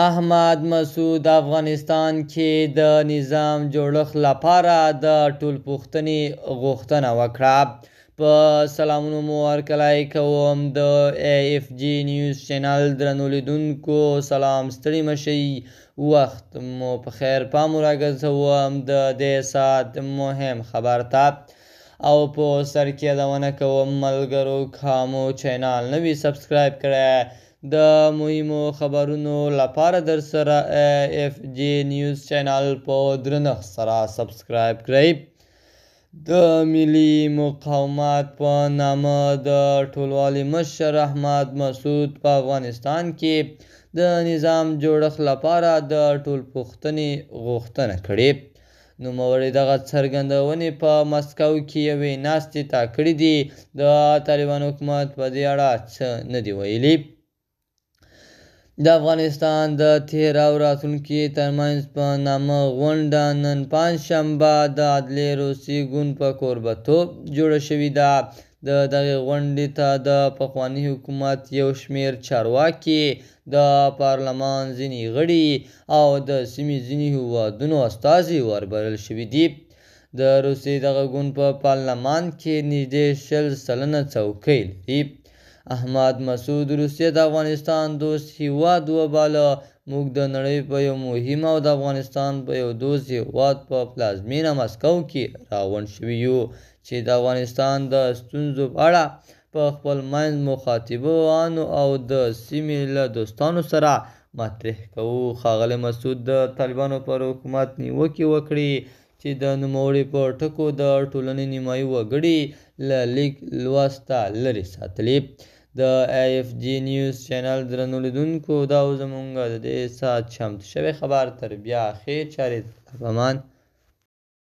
احمد مسعود افغانستان کې د نظام جوړښت لپاره د ټولپوښتنې غوښتنه وکړه. په سلامونو مو هرکلی کوم د AFG نیوز چینل درنو لیدونکو. سلام، ستړي مشئ، وخت مو په خیر. پام راګرځوم د دې ساعت مهم خبر ته او په سر کې یادونه کوم ملګرو که مو چینل نه وي سبسکرایب کړی د مهمو خبرونو لپاره در سره AFG نیوز چینل په درنښت سره سبسکرایب کړئ. د ملي مقاومت په نامه د ټولوالي مشر احمد مسعود په افغانستان کې د نظام جوړښت لپاره د ټولپوښتنې غوښتنه کړې. نوموړي دغه څرګندونې په مسکو کې یوې ناستې ته کړې دي. د طالبانو حکومت په دې اړه څه نه دي ویلي. د افغانستان د تېر او راتلونکي ترمنځ په نامه غونډه نن پنجشنبه د عدلیې روسي ګوند په کوربهتوب جوړه شوې ده. د دغې غونډې ته د پخواني حکومت یو شمېر چارواکي، د پارلمان ځینې غړي او د سیمې ځینې هېوادونو استازي وربلل شوي دي. د روسیې دغه ګوند په پارلمان کې نږدې 20 سلنه څوکۍ لري. احمد مسعود روسیه د افغانستان دوست هېواد وباله. موږ د نړۍ په یو مهم او د افغانستان په یو دوست هېواد په پلازمینه مسکو کې راغونډ شوي یو چې د افغانستان د ستونزو په اړه په خپل منځ مخاطبانو او د سیمې له دوستانو سره مطرح کوو. ښاغلی مسعود د طالبانو پر حکومت نیوکې وکړې چې د نوموړي په ټکو د ټولنې نیمایي وګړي له لیک لوسته لرې ساتلي. د AFG نیوز چینل درنو لیدونکو، دا و زموږ د دې ساعت چمتو شوی خبر. تر بیا ښې چارې. په امان.